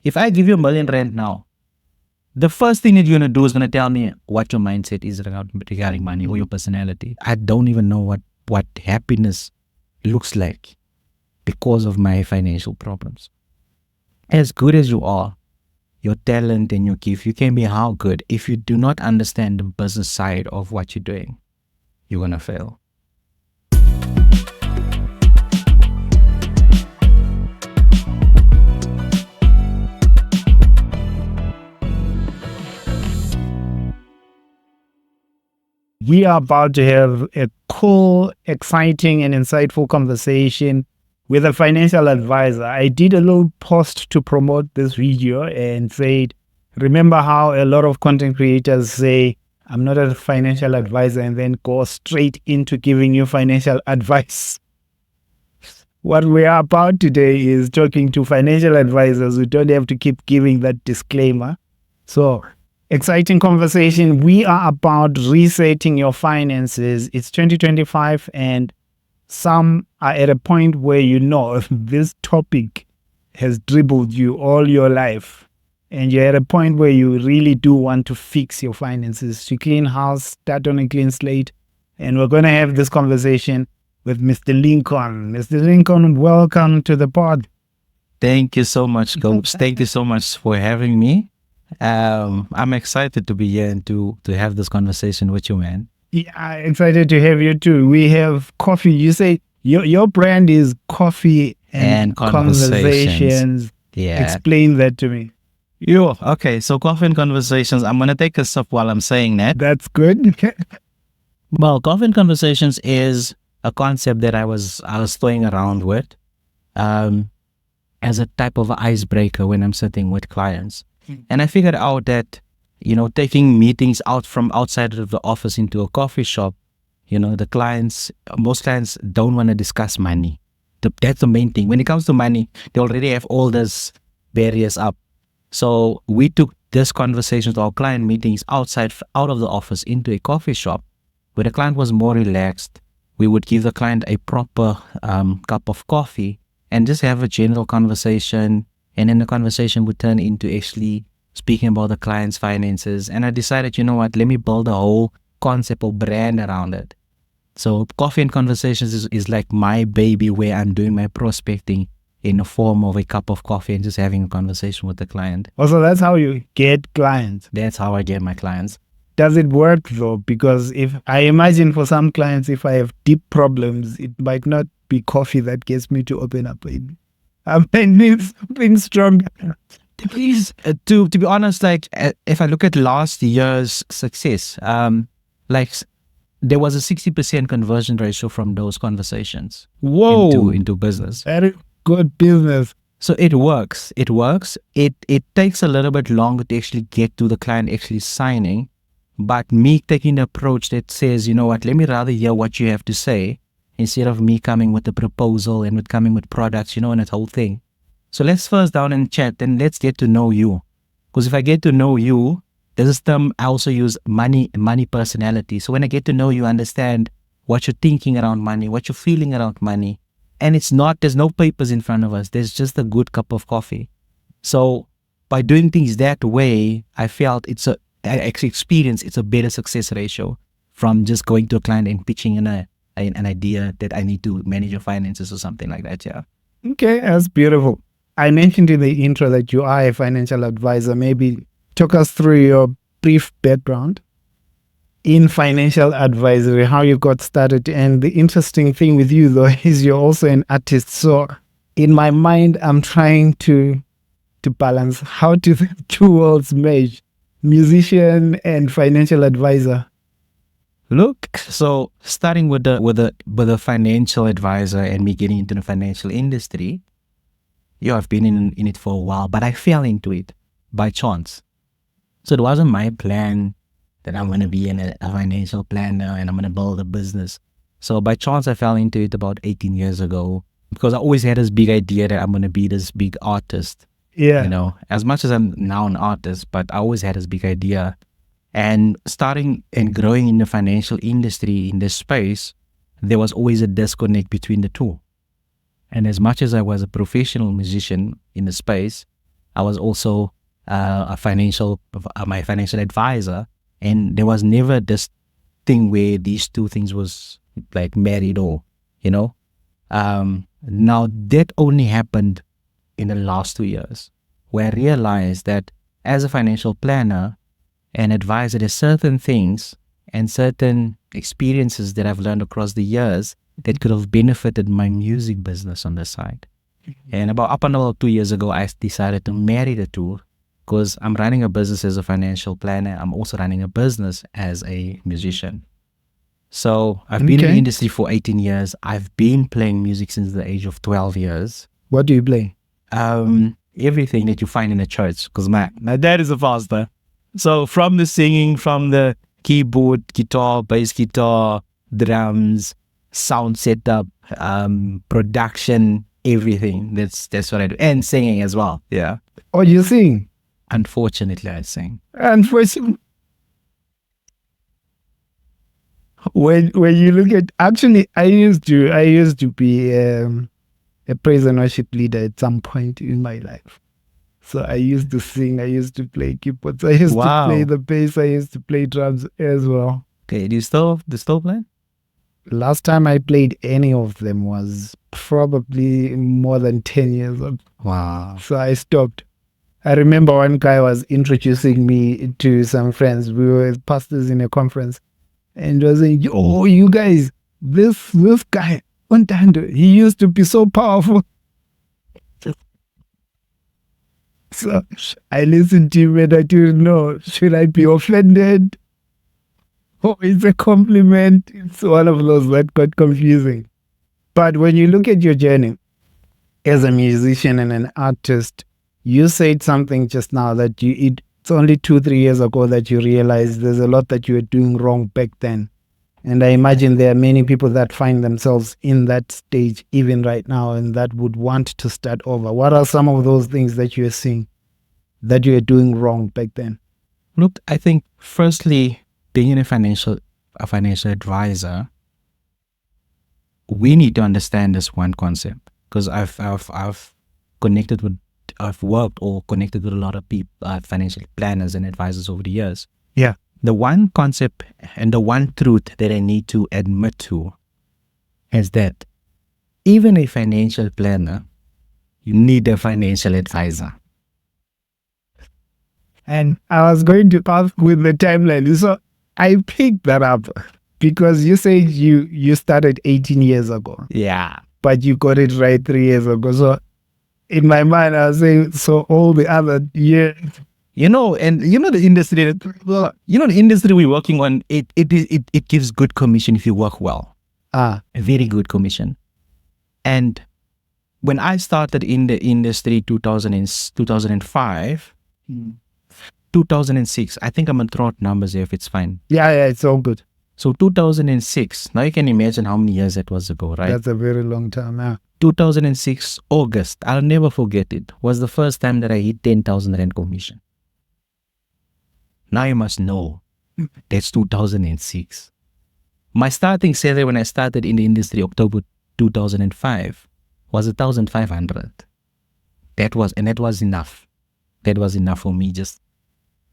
If I give you R1,000,000 now, the first thing that you're going to do is going to tell me what your mindset is regarding money or your personality. I don't even know what happiness looks like because of my financial problems. As good as you are, your talent and your gift, you can be how good. If you do not understand the business side of what you're doing, you're going to fail. We are about to have a cool, exciting, and insightful conversation with a financial advisor. I did a little post to promote this video and said, remember how a lot of content creators say, I'm not a financial advisor, and then go straight into giving you financial advice. What we are about today is talking to financial advisors who don't have to keep giving that disclaimer. So, exciting conversation. We are about resetting your finances. It's 2025 and some are at a point where you know this topic has dribbled you all your life. And you're at a point where you really do want to fix your finances, to clean house, start on a clean slate. And we're going to have this conversation with Mr. Lincoln. Mr. Lincoln, welcome to the pod. Thank you so much, Gopes. Thank you so much for having me. I'm excited to be here and to have this conversation with you, man. Yeah, excited to have you too. We have coffee. You say your brand is coffee and conversations. Yeah. Explain that to me. Okay. So coffee and conversations. I'm gonna take a sip while I'm saying that. That's good. Well, coffee and conversations is a concept that I was toying around with, as a type of icebreaker when I'm sitting with clients. And I figured out that, taking meetings out from outside of the office into a coffee shop, most clients don't want to discuss money. That's the main thing. When it comes to money, they already have all those barriers up. So we took this conversation to our client meetings out of the office into a coffee shop where the client was more relaxed. We would give the client a proper cup of coffee and just have a general conversation. And then the conversation would turn into actually speaking about the client's finances. And I decided, you know what, let me build a whole concept or brand around it. So coffee and conversations is like my baby, where I'm doing my prospecting in the form of a cup of coffee and just having a conversation with the client. Also, that's how you get clients. That's how I get my clients. Does it work though? Because if I imagine for some clients, if I have deep problems, it might not be coffee that gets me to open up. I need something stronger. Please, to be honest, like if I look at last year's success, there was a 60% conversion ratio from those conversations. Whoa, into business. Very good business. So it works. It works. It takes a little bit longer to actually get to the client actually signing, but me taking the approach that says, you know what, let me rather hear what you have to say, instead of me coming with a proposal and coming with products, and that whole thing. So let's first down and chat, and let's get to know you. Because if I get to know you, there's this term I also use, money personality. So when I get to know you, understand what you're thinking around money, what you're feeling around money. And there's no papers in front of us. There's just a good cup of coffee. So by doing things that way, I felt I actually experienced it's a better success ratio from just going to a client and pitching an idea that I need to manage your finances or something like that. Yeah. Okay, that's beautiful. I mentioned in the intro that you are a financial advisor. Maybe talk us through your brief background in financial advisory, how you got started. And the interesting thing with you though is you're also an artist. So in my mind, I'm trying to balance how do the two worlds merge, musician and financial advisor. Look, so starting with the financial advisor and me getting into the financial industry, I've been in it for a while, but I fell into it by chance. So it wasn't my plan that I'm going to be a financial planner and I'm going to build a business. So by chance, I fell into it about 18 years ago because I always had this big idea that I'm going to be this big artist. Yeah. As much as I'm now an artist, but I always had this big idea. And starting and growing in the financial industry in this space, there was always a disconnect between the two. And as much as I was a professional musician in the space, I was also my financial advisor, and there was never this thing where these two things was like married or, you know. Now that only happened in the last 2 years, where I realized that as a financial planner and advisor, there's certain things and certain experiences that I've learned across the years that could have benefited my music business on the side. And up until 2 years ago, I decided to marry the two, because I'm running a business as a financial planner. I'm also running a business as a musician. So I've been in the industry for 18 years. I've been playing music since the age of 12 years. What do you play? Everything that you find in a church, because my dad is a pastor. So from the singing, from the keyboard, guitar, bass guitar, drums, sound setup, production, everything. That's what I do. And singing as well. Yeah. Oh, you sing? Unfortunately, I sing. Unfortunately. When you look at, actually, I used to be a praise and worship leader at some point in my life. So I used to sing, I used to play keyboards, I used to play the bass, I used to play drums as well. Okay, do you still play? Last time I played any of them was probably more than 10 years ago. Wow. So I stopped. I remember one guy was introducing me to some friends. We were pastors in a conference, and was saying, "Oh, you guys, this guy, Untando, he used to be so powerful." So I listened to him and I didn't know, should I be offended? Oh, it's a compliment. It's one of those that got confusing. But when you look at your journey as a musician and an artist, you said something just now that it's only 2-3 years ago that you realized there's a lot that you were doing wrong back then. And I imagine there are many people that find themselves in that stage even right now and that would want to start over. What are some of those things that you are seeing that you were doing wrong back then? Look, I think firstly, being a financial advisor, we need to understand this one concept, because I've worked or connected with a lot of people, financial planners and advisors over the years. Yeah. The one concept and the one truth that I need to admit to is that even a financial planner, you need a financial advisor. And I was going to ask with the timeline. So I picked that up because you said you started 18 years ago. Yeah. But you got it right 3 years ago. So in my mind, I was saying, so all the other years. The industry, the industry we're working on, it gives good commission if you work well. A very good commission. And when I started in the industry 2005, 2006, I think I'm going to throw out numbers here if it's fine. Yeah, it's all good. So 2006, now you can imagine how many years that was ago, right? That's a very long time, yeah. 2006, August, I'll never forget it, was the first time that I hit 10,000 Rand commission. Now you must know, that's 2006. My starting salary when I started in the industry, October 2005, was 1,500. That was enough. That was enough for me just.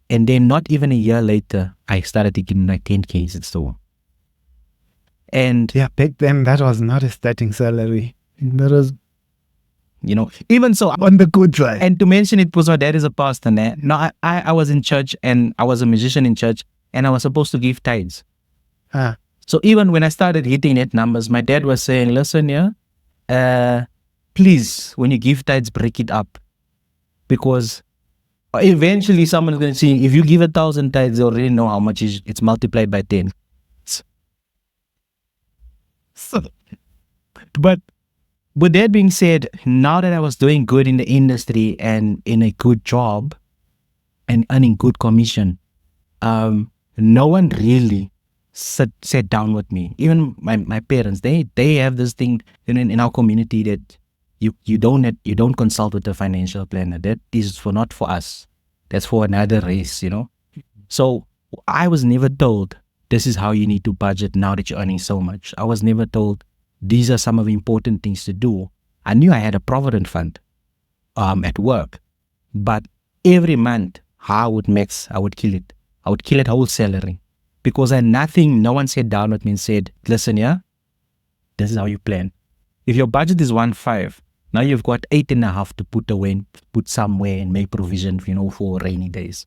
And then not even a year later, I started taking like 10Ks and so on. And yeah, back then that was not a starting salary. That was, even so, on the good side. And to mention it, because my dad is a pastor. No, I was in church and I was a musician in church and I was supposed to give tithes. So even when I started hitting net numbers, my dad was saying, listen, please, when you give tithes, break it up. Because eventually someone's going to see, if you give 1,000 tithes, they already know how much it's multiplied by 10. So, but with that being said, now that I was doing good in the industry and in a good job and earning good commission, no one really sat down with me. Even my parents, they have this thing in our community that you don't consult with a financial planner. That is not for us. That's for another race, So I was never told this is how you need to budget now that you're earning so much. I was never told these are some of the important things to do. I knew I had a provident fund at work, But every month, I would kill it. I would kill it whole salary. Because no one sat down with me and said, listen, yeah, this is how you plan. If your budget is 1.5, now you've got 8.5 to put away, put somewhere and make provision, for rainy days.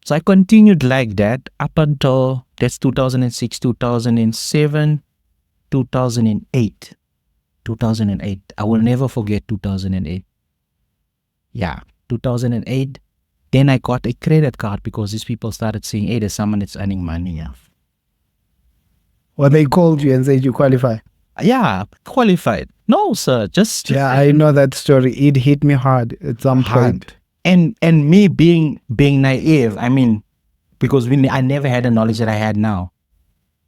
So I continued like that up until that's 2006, 2007, 2008. 2008. I will never forget 2008. Yeah, 2008. Then I got a credit card because these people started saying, hey, there's someone that's earning money. Yeah. Well, they called you and said you qualify. Yeah, qualified. No, sir. Yeah, I know that story. It hit me hard at some point. And me being naive, I mean, because I never had the knowledge that I had now.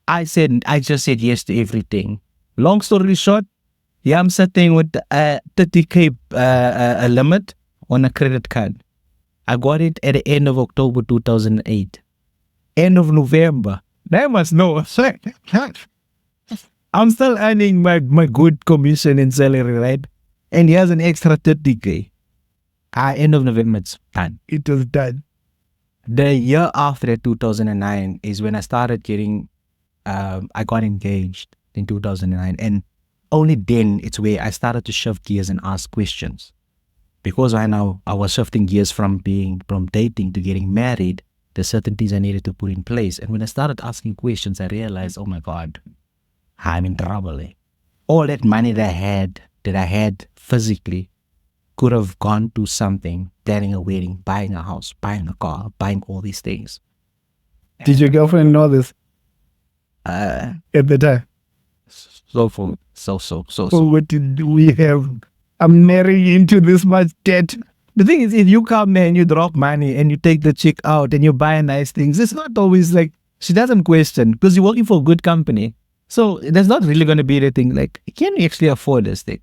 I just said yes to everything. Long story short, yeah, I'm sitting with a 30K a limit on a credit card. I got it at the end of October 2008. End of November. They must know. I'm still earning my good commission and salary, right? And he has an extra 30K. End of November, it's done. It was done. The year after 2009 is when I started getting, I got engaged in 2009. And only then it's where I started to shift gears and ask questions. Because I was shifting gears from dating to getting married, the certain things I needed to put in place. And when I started asking questions, I realized, oh my God, I'm in trouble. All that money that I had physically could have gone to something, planning a wedding, buying a house, buying a car, buying all these things. Did your girlfriend know this at the time? So. What did we have? I'm marrying into this much debt. The thing is, if you come there and you drop money and you take the chick out and you buy nice things, it's not always like, she doesn't question because you're working for a good company. So there's not really going to be anything like, can you actually afford this thing,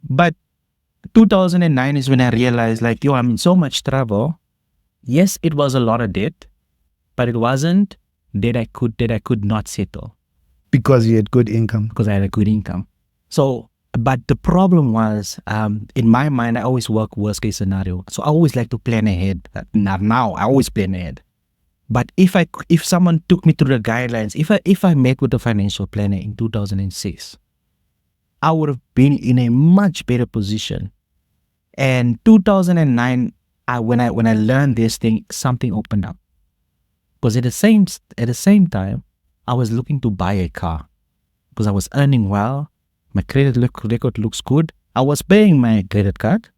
But 2009 is when I realized like, I'm in so much trouble. Yes, it was a lot of debt, but it wasn't that I could not settle. Because you had good income. Because I had a good income. So, but the problem was, in my mind, I always work worst case scenario. So I always like to plan ahead. Not now, I always plan ahead. But if someone took me through the guidelines, if I met with a financial planner in 2006, I would have been in a much better position. And 2009, when I learned this thing, something opened up. Because at the same time, I was looking to buy a car because I was earning well. My credit record looks good. I was paying my credit card,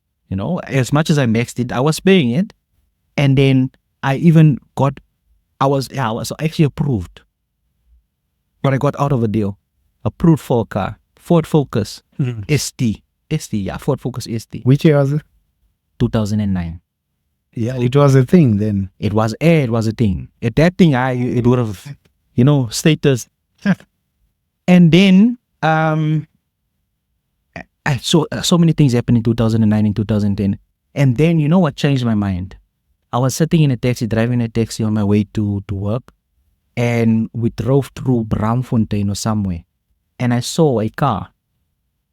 as much as I maxed it, I was paying it. And then I was actually approved. But I got out of a deal. Approved for a car. Ford Focus. ST, yeah, Ford Focus ST. Which year was it? 2009. Yeah, it was a thing then. It was a thing. At that thing, it would have, status. And then, I saw so many things happen in 2009 and 2010. And then, you know what changed my mind? I was sitting in a taxi, driving a taxi on my way to work. And we drove through Braamfontein or somewhere. And I saw a car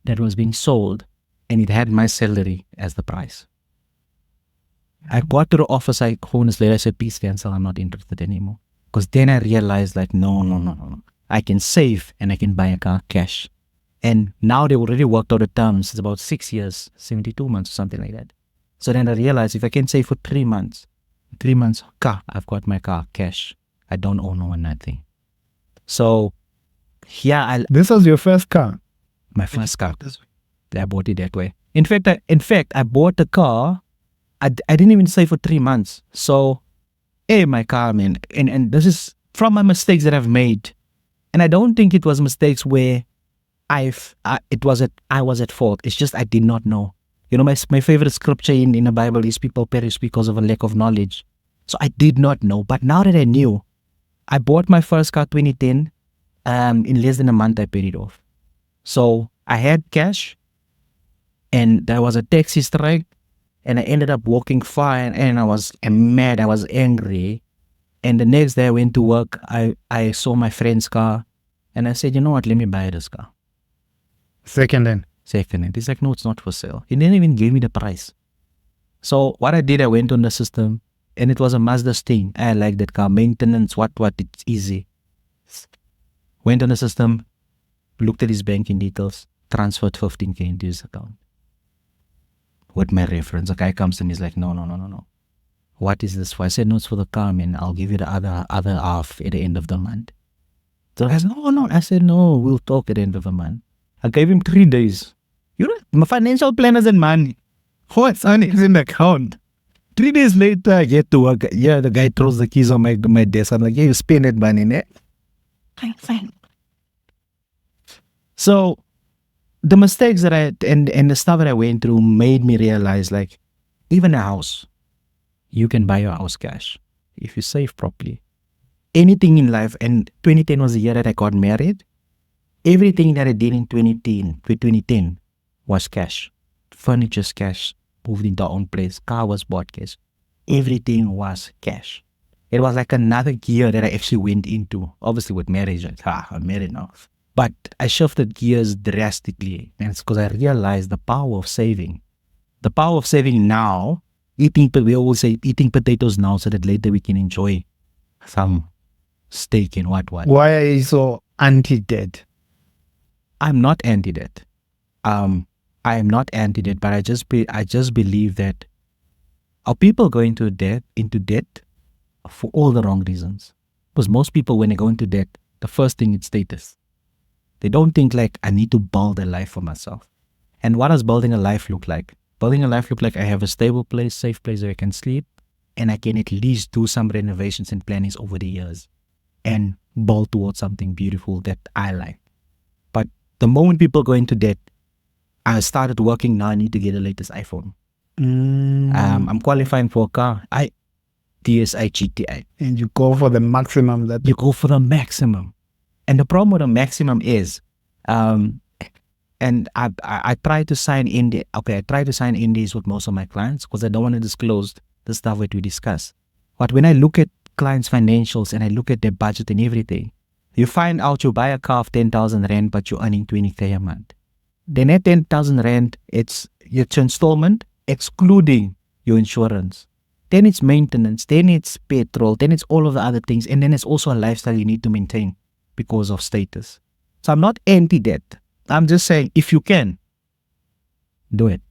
that was being sold. And it had my salary as the price. I got to the office, I phoned us later, I said, please cancel, I'm not interested anymore. Because then I realized like, no. I can save and I can buy a car cash. And now they already worked out the terms. It's about 6 years, 72 months or something like that. So then I realized if I can save for 3 months, I've got my car cash. I don't owe no one nothing. So yeah, this was your first car? My first car. I bought it that way. In fact, I bought the car. I didn't even save for 3 months. So, my car, man. And this is from my mistakes that I've made. And I don't think it was mistakes where I was at fault. It's just I did not know. My favorite scripture in the Bible is people perish because of a lack of knowledge. So I did not know. But now that I knew, I bought my first car 2010. In less than a month, I paid it off. So I had cash. And there was a taxi strike. And I ended up walking far. And I was mad. I was angry. And the next day I went to work. I saw my friend's car. And I said, you know what? Let me buy this car. Second hand. He's like, no, it's not for sale. He didn't even give me the price. So what I did, I went on the system, and it was a Mazda Sting. I like that car. Maintenance, what, it's easy. Went on the system, looked at his banking details, transferred 15K into his account. With my reference, a guy comes to me, he's like, no. What is this for? I said, no, it's for the car, man. I'll give you the other half at the end of the month. So I said, no. I said, no, we'll talk at the end of the month. I gave him 3 days. You know, my financial planners and money. What's on is in the account. 3 days later, I get to work. Yeah, the guy throws the keys on my desk. I'm like, yeah, you spend that money, ne? Fine. So the mistakes that and the stuff that I went through made me realize, like, even a house, you can buy your house cash if you save properly. Anything in life, and 2010 was the year that I got married. Everything that I did in 2010 was cash. Furniture's cash, moved into our own place, car was bought cash. Everything was cash. It was like another gear that I actually went into. Obviously with marriage, I'm married now. But I shifted gears drastically, and it's because I realized the power of saving. The power of saving now, we always say eating potatoes now so that later we can enjoy some steak and what. Why are you so anti-debt? I'm not anti-debt. I am not anti-debt, but I just believe that our people go into debt for all the wrong reasons. Because most people, when they go into debt, the first thing is status. They don't think like, I need to build a life for myself. And what does building a life look like? Building a life look like I have a stable place, safe place where I can sleep, and I can at least do some renovations and plannings over the years and build towards something beautiful that I like. But the moment people go into debt, I started working now, I need to get the latest iPhone. I'm qualifying for a car. DSi GTI. And you go for the maximum. You go for the maximum. And the problem with the maximum is, and I try to sign NDAs with most of my clients because I don't want to disclose the stuff that we discuss. But when I look at clients' financials and I look at their budget and everything, you find out you buy a car of 10,000 Rand, but you're earning 20K a month. Then at 10,000 Rand, it's your installment, excluding your insurance. Then it's maintenance, then it's petrol, then it's all of the other things. And then it's also a lifestyle you need to maintain because of status. So I'm not anti-debt. I'm just saying, if you can, do it.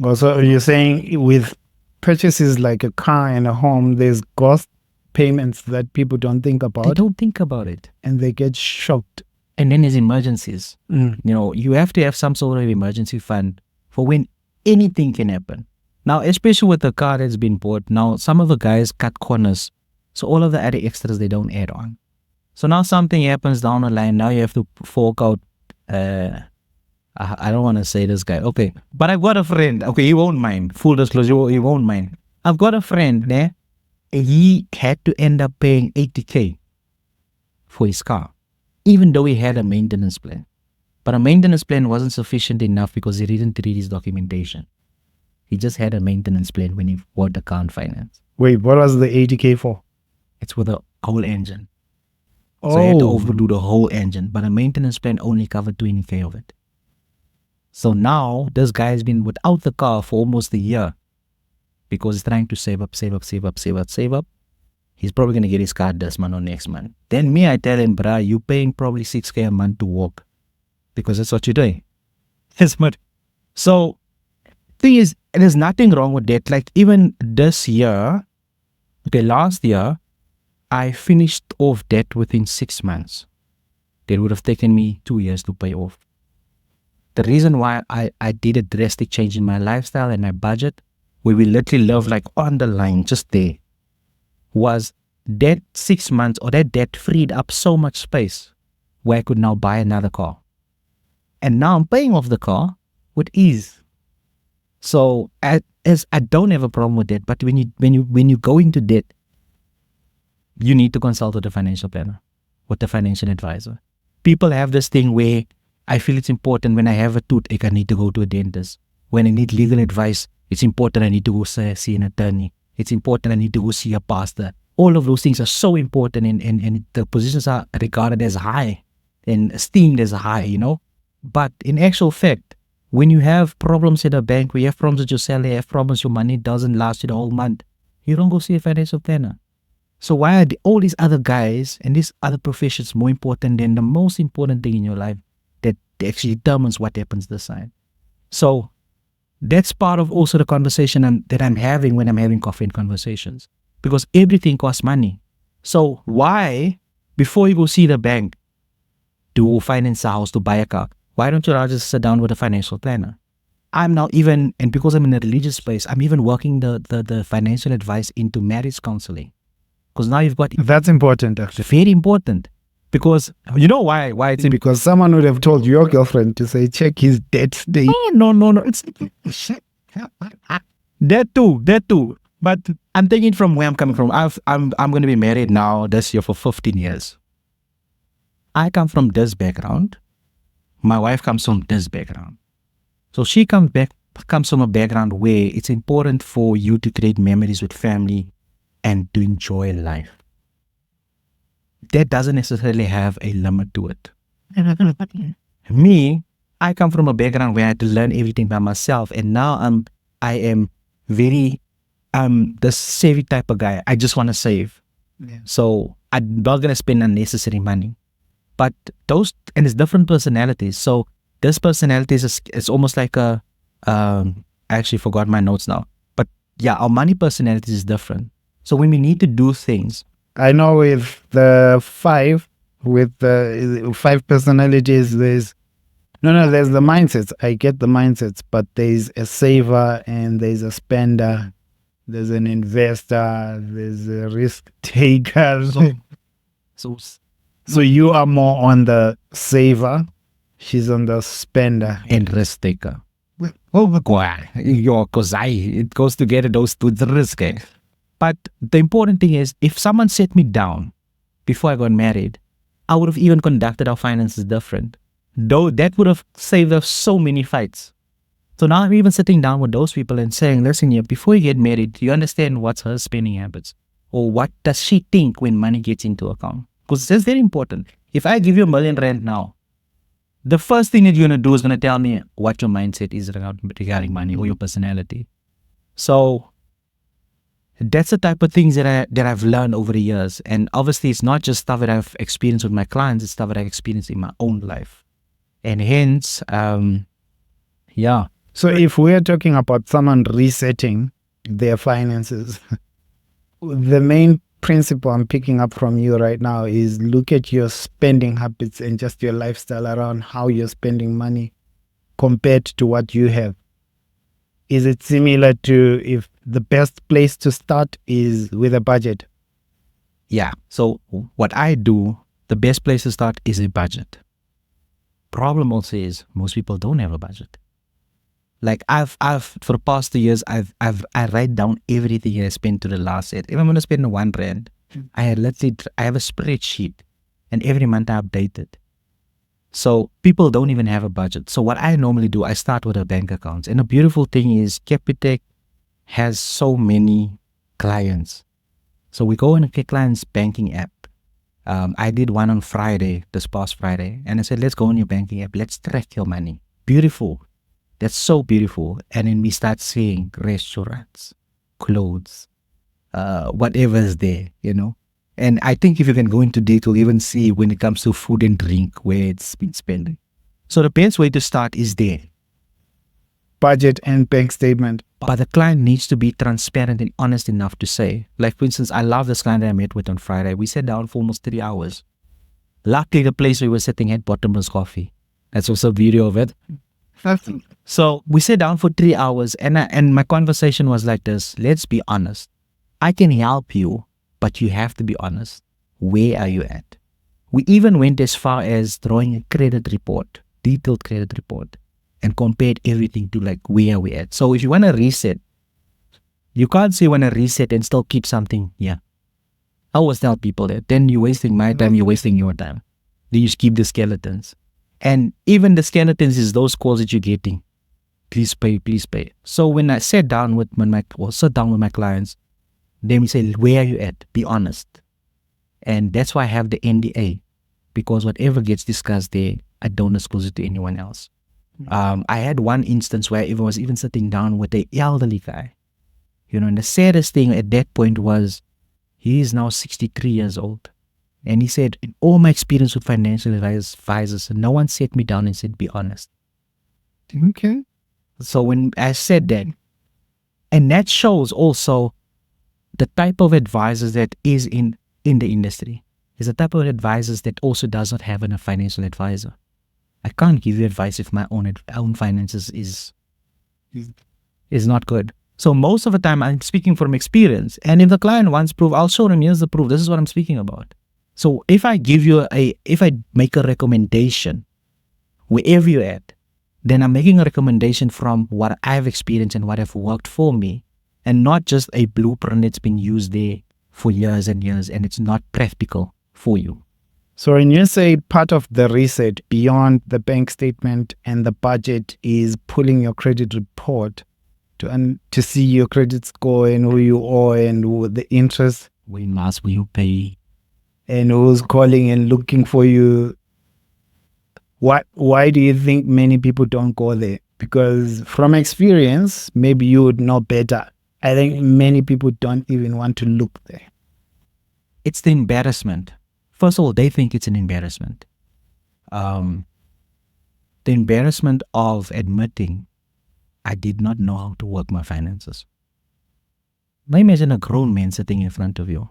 Also, you're saying with purchases like a car and a home, there's cost payments that people don't think about. They don't think about it. And they get shocked. And then there's emergencies. You know, you have to have some sort of emergency fund for when anything can happen. Now, especially with the car that's been bought, now some of the guys cut corners. So all of the other extras, they don't add on. So now something happens down the line. Now you have to fork out. I don't want to say this guy. Okay. But I've got a friend. Okay, he won't mind. Full disclosure, he won't mind. I've got a friend there. He had to end up paying 80K for his car, even though he had a maintenance plan. But a maintenance plan wasn't sufficient enough because he didn't read his documentation. He just had a maintenance plan when he bought the car on finance. Wait, what was the 80K for? It's for the whole engine. So he had to overdo the whole engine, but a maintenance plan only covered 20K of it. So now this guy has been without the car for almost a year because he's trying to save up. He's probably going to get his car this month or next month. Then me, I tell him, bruh, you're paying probably 6K a month to walk because that's what you're doing. Yes, but so thing is, there's nothing wrong with that. Like even this year, last year, I finished off debt within 6 months. That would have taken me 2 years to pay off. The reason why I did a drastic change in my lifestyle and my budget, where we literally live like on the line, just there, was that 6 months or that debt freed up so much space where I could now buy another car. And now I'm paying off the car with ease. So I don't have a problem with that. But when you go into debt, you need to consult with a financial planner, with a financial advisor. People have this thing where I feel it's important when I have a toothache, I need to go to a dentist. When I need legal advice, it's important I need to go see an attorney. It's important I need to go see a pastor. All of those things are so important and the positions are regarded as high and esteemed as high, you know. But in actual fact, When you have problems at a bank, when you have problems with your salary, you have problems, your money doesn't last you the whole month, you don't go see a financial planner. So why are all these other guys and these other professions more important than the most important thing in your life that actually determines what happens this side? So that's part of also the conversation that I'm having when I'm having coffee and conversations, because everything costs money. So why, before you go see the bank to finance a house, to buy a car, why don't you rather just sit down with a financial planner? I'm now even, and because I'm in a religious space, I'm even working the financial advice into marriage counseling. Because now you've got, That's important, actually. very important. Because you know why it's important? Because someone would have told your girlfriend to say, check his debt state. No. It's that too. But I'm taking it from where I'm coming from. I'm going to be married now this year for 15 years. I come from this background. My wife comes from this background. So she comes from a background where it's important for you to create memories with family and to enjoy life. That doesn't necessarily have a limit to it. Me, I come from a background where I had to learn everything by myself, and now I am very the savvy type of guy. I just want to save. Yeah. So I'm not gonna spend unnecessary money. But and it's different personalities. So this personality is almost like I actually forgot my notes now. But yeah, our money personality is different. So when we need to do things, I know with the five personalities, there's the mindsets. I get the mindsets, but there's a saver and there's a spender, there's an investor, there's a risk taker. So you are more on the saver, she's on the spender and risk taker. It goes together, those two, the risk. But the important thing is, if someone set me down before I got married, I would have even conducted our finances different. Though that would have saved us so many fights. So now I'm even sitting down with those people and saying, listen here, before you get married, do you understand what's her spending habits? Or what does she think when money gets into account? Because that's very important. If I give you R1 million now, the first thing that you're going to do is going to tell me what your mindset is regarding money or your personality. So that's the type of things that I've learned over the years. And obviously, it's not just stuff that I've experienced with my clients, it's stuff that I've experienced in my own life. And hence, yeah. So if we're talking about someone resetting their finances, the main principle I'm picking up from you right now is look at your spending habits and just your lifestyle around how you're spending money compared to what you have. Is it similar to if the best place to start is with a budget? Yeah. So what I do, the best place to start is a budget. Problem also is most people don't have a budget. Like I've for the past 2 years, I write down everything I spent to the last year. If I'm gonna spend R1, I have a spreadsheet, and every month I update it. So people don't even have a budget. So what I normally do, I start with a bank account. And the beautiful thing is Capitec has so many clients. So we go in a client's banking app. I did one on Friday, this past Friday, and I said, let's go on your banking app. Let's track your money. Beautiful. That's so beautiful. And then we start seeing restaurants, clothes, whatever is there, And I think if you can go into detail, you'll even see when it comes to food and drink, where it's been spent. So the best way to start is there. Budget and bank statement. But the client needs to be transparent and honest enough to say, like for instance, I love this client that I met with on Friday. We sat down for almost 3 hours. Luckily, the place we were sitting had bottomless coffee. That's also a video of it. So we sat down for 3 hours and my conversation was like this. Let's be honest. I can help you, but you have to be honest. Where are you at? We even went as far as drawing a credit report, detailed credit report, and compared everything to like where are we at. So if you want to reset, you can't say you want to reset and still keep something. Yeah. I always tell people that. Then you're wasting my time, you're wasting your time. Then you just keep the skeletons. And even the skeletons is those calls that you're getting. Please pay, please pay. So when I sat down with my clients, then we say, where are you at? Be honest. And that's why I have the NDA. Because whatever gets discussed there, I don't disclose it to anyone else. I had one instance where I was even sitting down with an elderly guy, and the saddest thing at that point was he is now 63 years old. And he said, in all my experience with financial advisors, no one sat me down and said, be honest. Okay. So when I said that, and that shows also the type of advisors that is in the industry. Is a type of advisors that also does not have a financial advisor. I can't give you advice if my own finances is not good. So most of the time I'm speaking from experience. And if the client wants proof, I'll show them, here's the proof. This is what I'm speaking about. So if I make a recommendation wherever you're at, then I'm making a recommendation from what I've experienced and what have worked for me, and not just a blueprint that's been used there for years and years and it's not practical for you. So when you say part of the reset beyond the bank statement and the budget is pulling your credit report to see your credit score and who you owe and who the interest. When last will you pay? And who's calling and looking for you. Why do you think many people don't go there? Because from experience, maybe you would know better. I think many people don't even want to look there. It's the embarrassment. First of all, they think it's an embarrassment. The embarrassment of admitting I did not know how to work my finances. Now imagine a grown man sitting in front of you.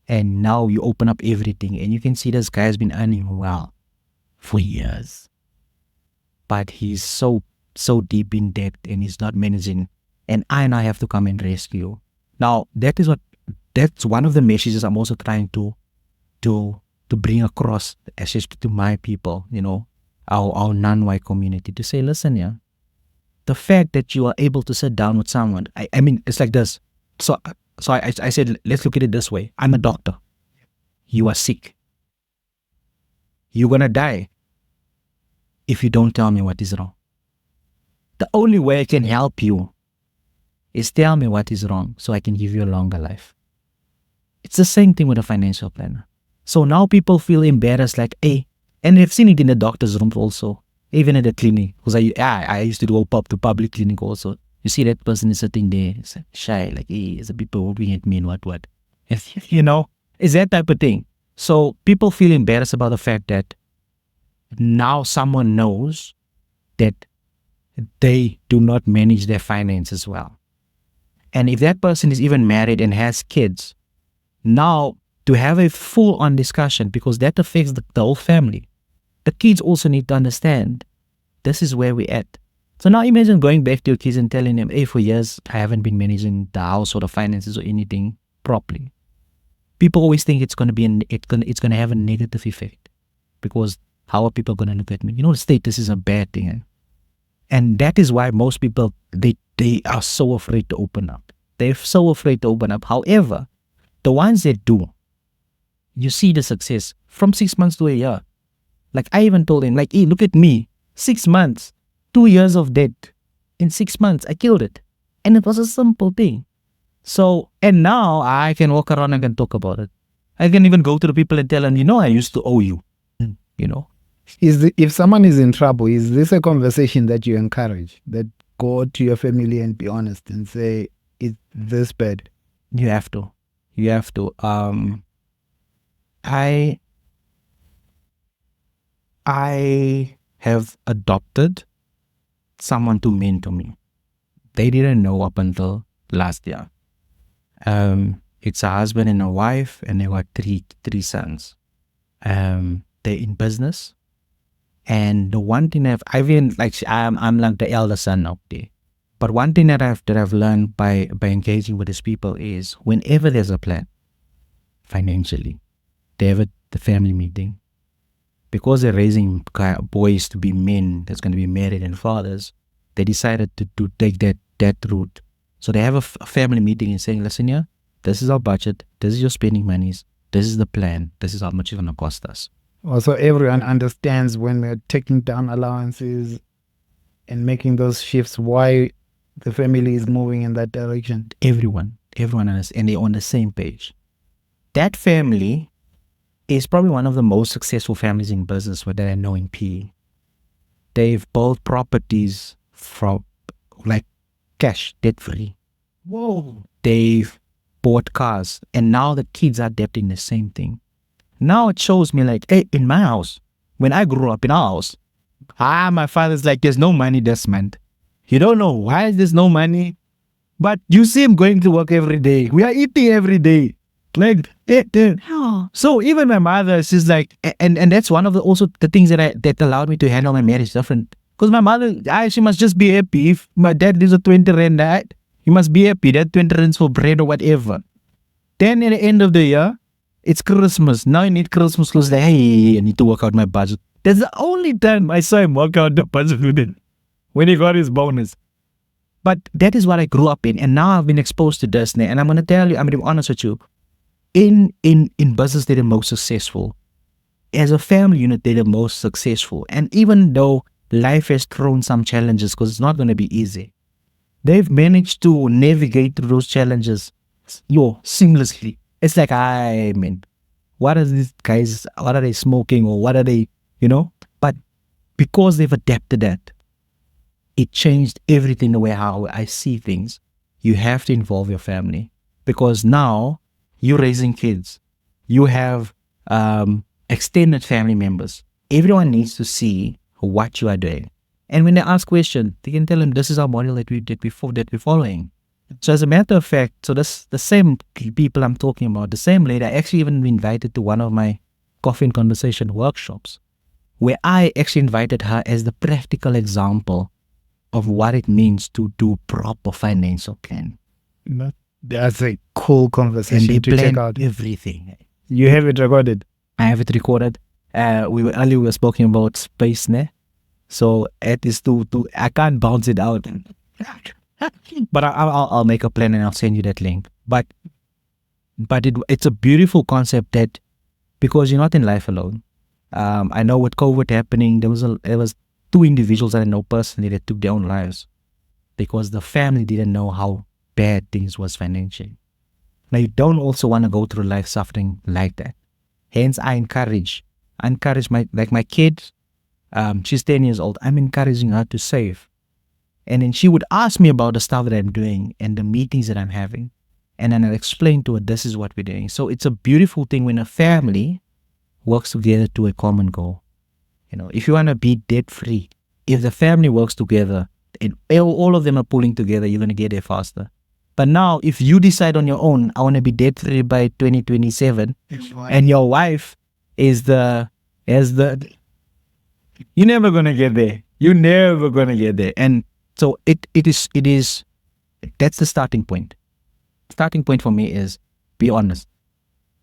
And now you open up everything and you can see this guy has been earning well for years. But he's so deep in debt and he's not managing. And I have to come and rescue. Now, that's one of the messages I'm also trying to bring across, especially to my people, our non-white community, to say, listen, yeah, the fact that you are able to sit down with someone, I mean, it's like this. So I said, let's look at it this way. I'm a doctor. You are sick. You're going to die if you don't tell me what is wrong. The only way I can help you is tell me what is wrong so I can give you a longer life. It's the same thing with a financial planner. So now people feel embarrassed like, hey, and they've seen it in the doctor's rooms also, even at the clinic. Because I used to go to public clinic also. You see that person is sitting there, shy, like, hey, is the people looking at me and what? It's that type of thing. So people feel embarrassed about the fact that now someone knows that they do not manage their finances well. And if that person is even married and has kids, now to have a full-on discussion, because that affects the whole family. The kids also need to understand this is where we're at. So now imagine going back to your kids and telling them, hey, for years, I haven't been managing the house or the finances or anything properly. People always think it's going to have a negative effect, because how are people going to look at me? The status is a bad thing. And that is why most people, they are so afraid to open up. They're so afraid to open up. However, the ones that do, you see the success from 6 months to a year. Like I even told him, like, hey, look at me, 6 months, 2 years of debt. In 6 months, I killed it. And it was a simple thing. So, and now I can walk around and can talk about it. I can even go to the people and tell them, I used to owe you, If someone is in trouble, is this a conversation that you encourage? That go to your family and be honest and say, is this bad? You have to. I have adopted someone to mentor me. They didn't know up until last year. It's a husband and a wife, and they got three sons. They're in business. And the one thing I'm like the elder son out there. But one thing that I've learned by engaging with these people is whenever there's a plan financially, they have the family meeting. Because they're raising boys to be men that's going to be married and fathers, they decided to take that route. So they have a family meeting and saying, listen here, this is our budget, this is your spending monies, this is the plan, this is how much it's going to cost us. Also, everyone understands when we're taking down allowances and making those shifts, why the family is moving in that direction. Everyone understands, and they're on the same page. That family is probably one of the most successful families in business that I know in PE. They've bought properties from like cash, debt free. Whoa. They've bought cars, and now the kids are adapting the same thing. Now it shows me like, hey, in my house, when I grew up in our house, my father's like, there's no money this month. You don't know why there's no money, but you see him going to work every day. We are eating every day. Like, so even my mother, she's like, and that's one of the also the things that allowed me to handle my marriage different. Because my mother, she must just be happy. If my dad leaves a 20 rand night, he must be happy. That 20 rands for bread or whatever. Then at the end of the year, it's Christmas. Now you need Christmas clothes. Like, hey, I need to work out my budget. That's the only time I saw him work out the budget with it, when he got his bonus. But that is what I grew up in. And now I've been exposed to this. And I'm going to tell you, I'm going to be honest with you. In business, they're the most successful. As a family unit, they're the most successful. And even though life has thrown some challenges, because it's not going to be easy, they've managed to navigate through those challenges seamlessly. It's like, what are these guys, what are they smoking, or what are they, But because they've adapted that, it changed everything the way how I see things. You have to involve your family, because now you're raising kids. You have extended family members. Everyone needs to see what you are doing. And when they ask questions, they can tell them, this is our model that we're following. So as a matter of fact, so that's the same people I'm talking about, the same lady, I actually even invited to one of my coffee and conversation workshops, where I actually invited her as the practical example of what it means to do proper financial plan. That's a cool conversation and they to check out. Everything. You have it recorded? I have it recorded. We were speaking about space, ne? So it is I can't bounce it out. But I'll make a plan and I'll send you that link. But it's a beautiful concept that, because you're not in life alone. I know with COVID happening, there was 2 individuals that I know personally that took their own lives because the family didn't know how bad things was financially. Now you don't also want to go through life suffering like that. Hence, I encourage my kid. She's 10 years old. I'm encouraging her to save. And then she would ask me about the stuff that I'm doing and the meetings that I'm having. And then I'll explain to her, this is what we're doing. So it's a beautiful thing when a family works together to a common goal. If you want to be debt free, if the family works together and all of them are pulling together, you're going to get there faster. But now, if you decide on your own, I want to be debt free by 2027, and your wife is you're never going to get there. You're never going to get there. And so it is, that's the starting point. Starting point for me is, be honest.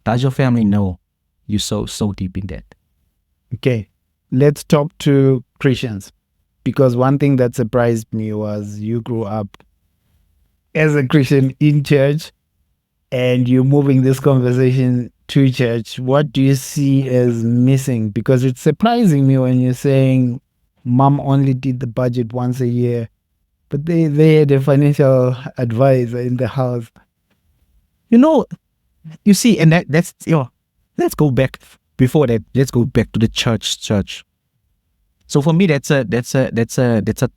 Does your family know you're so deep in debt? Okay, let's talk to Christians. Because one thing that surprised me was you grew up as a Christian in church and you're moving this conversation to church. What do you see as missing? Because it's surprising me when you're saying mom only did the budget once a year, but they had a financial advisor in the house. You see, and that's let's go back before that. Let's go back to the church. So for me, that's a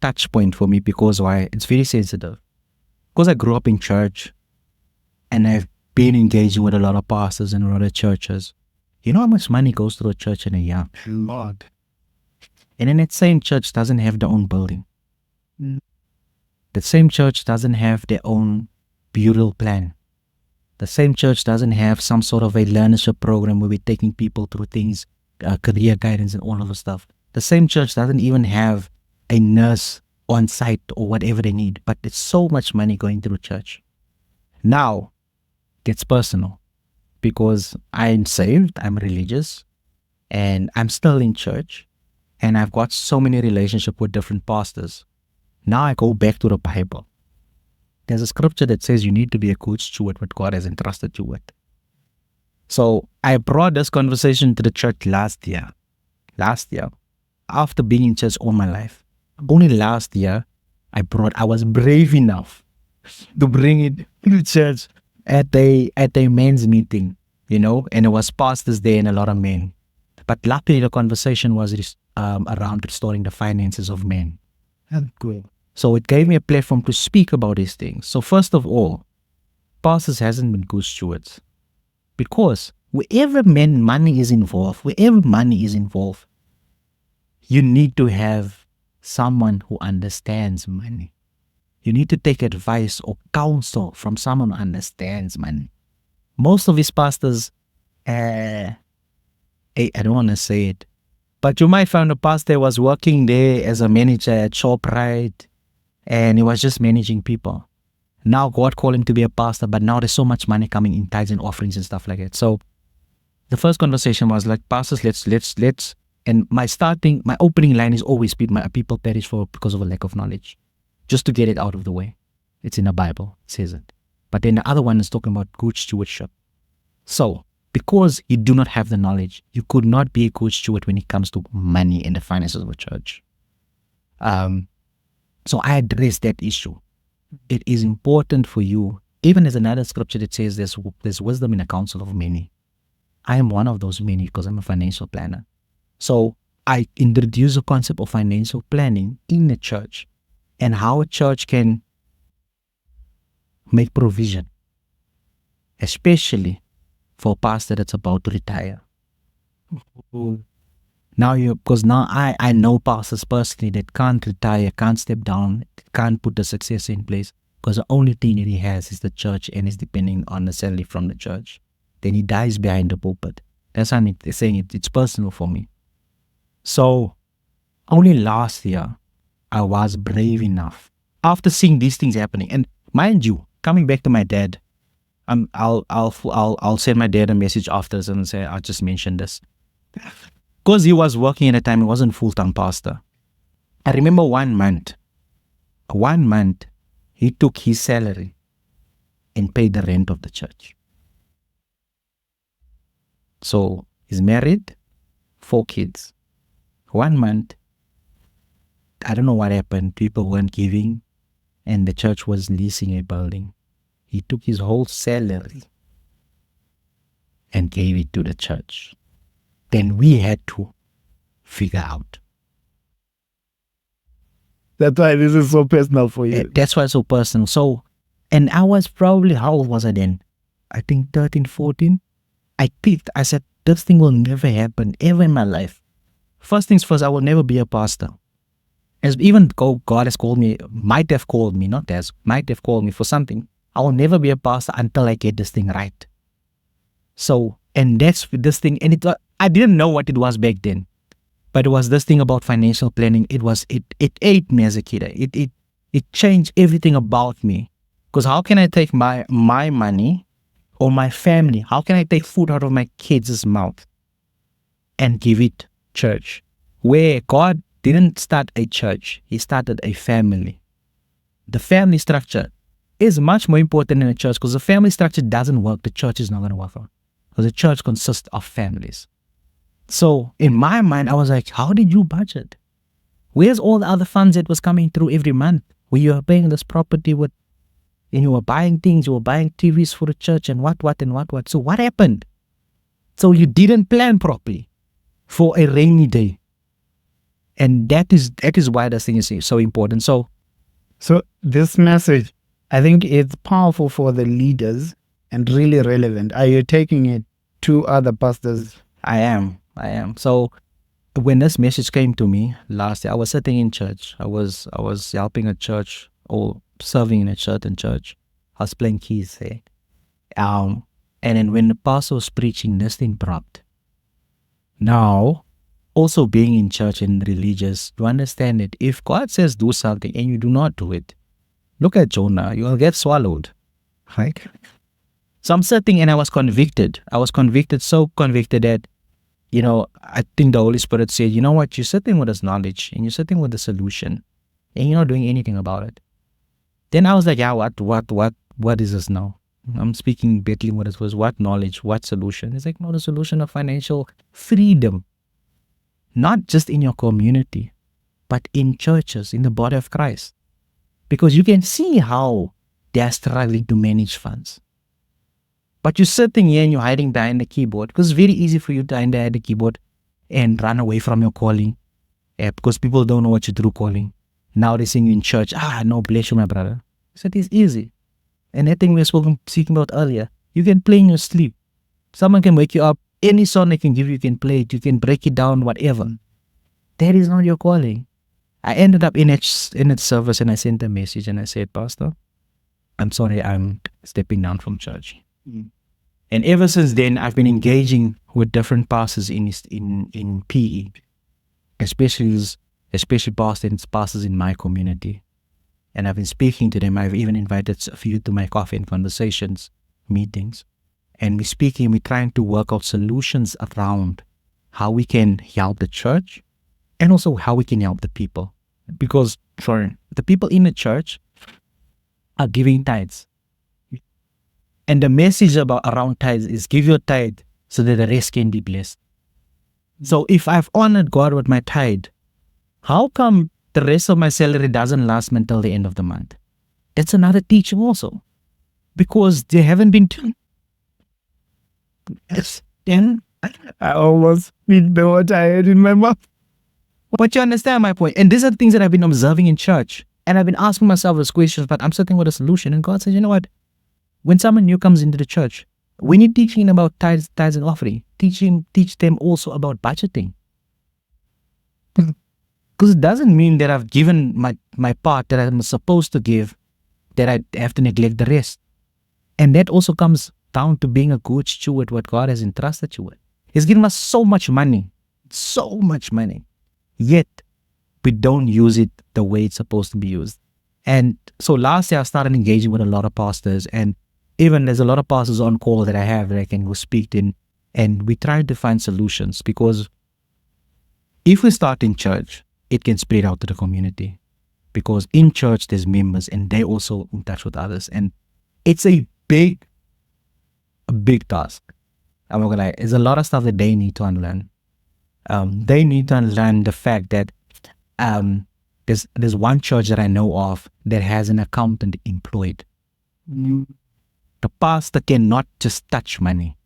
touch point for me, because why? It's very sensitive. Because I grew up in church, and I've been engaging with a lot of pastors and a lot of churches. You know how much money goes to a church in a year? Lord. And then that same church doesn't have their own building. The same church doesn't have their own burial plan. The same church doesn't have some sort of a learnership program where we're taking people through things, career guidance and all of the stuff. The same church doesn't even have a nurse on site or whatever they need, but there's so much money going through church. Now, it's personal, because I'm saved, I'm religious, and I'm still in church, and I've got so many relationships with different pastors. Now I go back to the Bible. There's a scripture that says you need to be a good steward what God has entrusted you with. So I brought this conversation to the church last year, after being in church all my life. Only last year, I was brave enough to bring it to church at a men's meeting, and it was pastors there and a lot of men. But luckily the conversation was around restoring the finances of men. That's good. So it gave me a platform to speak about these things. So first of all, pastors hasn't been good stewards, because wherever money is involved, you need to have someone who understands money. You need to take advice or counsel from someone who understands money. Most of these pastors, I don't want to say it, but you might find a pastor was working there as a manager at ShopRite, and he was just managing people. Now God called him to be a pastor, but now there's so much money coming in tithes and offerings and stuff like that. So the first conversation was like, pastors, let's, and my opening line is always, my people perish because of a lack of knowledge. Just to get it out of the way. It's in the Bible, it says it. But then the other one is talking about good stewardship. So, because you do not have the knowledge, you could not be a good steward when it comes to money and the finances of a church. So I addressed that issue. It is important for you, even as another scripture that says there's wisdom in the counsel of many. I am one of those many because I'm a financial planner. So I introduce the concept of financial planning in the church and how a church can make provision, especially for a pastor that's about to retire. Because now I know pastors personally that can't retire, can't step down, can't put the success in place, because the only thing that he has is the church and is depending on the salary from the church. Then he dies behind the pulpit. That's why they're saying it's personal for me. So only last year I was brave enough, after seeing these things happening, and mind you, coming back to my dad, I'll send my dad a message after and say I just mentioned this, because he was working at a time. He wasn't full-time pastor. I remember 1 month he took his salary and paid the rent of the church. So he's married, 4 kids. 1 month, I don't know what happened. People weren't giving, and the church was leasing a building. He took his whole salary and gave it to the church. Then we had to figure out. That's why this is so personal for you. That's why it's so personal. So, and I was probably, how old was I then? I think 13, 14. I said, this thing will never happen ever in my life. First things first, I will never be a pastor. As even God has called me, might have called me for something. I will never be a pastor until I get this thing right. So, and that's this thing, and I didn't know what it was back then, but it was this thing about financial planning. It ate me as a kid. It changed everything about me. Because how can I take my money or my family? How can I take food out of my kids' mouth and give it church? Where God didn't start a church, He started a family. The family structure is much more important than a church, because the family structure doesn't work, the church is not going to work out. Because the church consists of families. So in my mind, I was like, how did you budget? Where's all the other funds that was coming through every month? Where you were paying this property with, and you were buying things, you were buying TVs for the church and what. So what happened? So you didn't plan properly for a rainy day. And that is why this thing is so important. So this message, I think it's powerful for the leaders and really relevant. Are you taking it to other pastors? I am. So when this message came to me last year, I was sitting in church. I was helping a church or serving in a certain church. I was playing keys there. And then when the pastor was preaching, this thing dropped. Now, also being in church and religious, to understand it, if God says do something and you do not do it, look at Jonah, you will get swallowed. Right? So I'm sitting and I was convicted. So convicted that, I think the Holy Spirit said, you know what, you're sitting with this knowledge and you're sitting with the solution and you're not doing anything about it. Then I was like, yeah, what is this now? I'm speaking battling what it was. What knowledge? What solution? It's like, no, the solution of financial freedom. Not just in your community, but in churches, in the body of Christ. Because you can see how they're struggling to manage funds. But you're sitting here and you're hiding behind the keyboard, because it's very easy for you to hide behind the keyboard and run away from your calling because people don't know what your true calling. Now they sing you in church. No, bless you, my brother. I said, it's easy. And that thing we were speaking about earlier, you can play in your sleep. Someone can wake you up. Any song they can give you, you can play it. You can break it down, whatever. That is not your calling. I ended up in that service and I sent a message and I said, Pastor, I'm sorry, I'm stepping down from church. And ever since then, I've been engaging with different pastors in PE, especially pastors in my community. And I've been speaking to them. I've even invited a few to my coffee and conversations meetings. And we're trying to work out solutions around how we can help the church and also how we can help the people. Because, the people in the church are giving tithes. And the message around tithes is give your tithe so that the rest can be blessed. So if I've honored God with my tithe, how come the rest of my salary doesn't last until the end of the month? That's another teaching also. Because they haven't been done. Then I almost spit the water I had in my mouth. But you understand my point. And these are the things that I've been observing in church. And I've been asking myself those questions, but I'm sitting with a solution. And God says, you know what? When someone new comes into the church, when you're teaching about tithes and offering, teach them also about budgeting. Because it doesn't mean that I've given my part that I'm supposed to give, that I have to neglect the rest. And that also comes down to being a good steward, what God has entrusted you with. He's given us so much money, yet we don't use it the way it's supposed to be used. And so last year I started engaging with a lot of pastors, and even there's a lot of pastors on call that I have that I can go speak in, and we try to find solutions, because if we start in church, it can spread out to the community, because in church there's members and they also in touch with others, and it's a big task. I'm not gonna lie, there's a lot of stuff that they need to unlearn. They need to unlearn the fact that there's one church that I know of that has an accountant employed. The pastor cannot just touch money.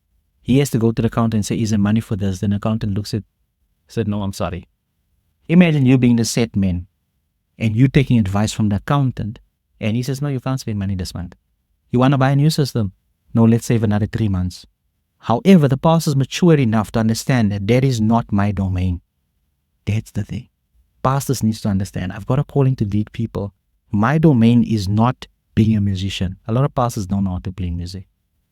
He has to go to the accountant and say, is there money for this? Then the accountant looks at said, no, I'm sorry. Imagine you being the set man and you taking advice from the accountant, and he says, no, you can't spend money this month. You want to buy a new system? No, let's save another 3 months. However, the pastor's mature enough to understand that that is not my domain. That's the thing. Pastors needs to understand, I've got a calling to lead people. My domain is not being a musician. A lot of pastors don't know how to play music.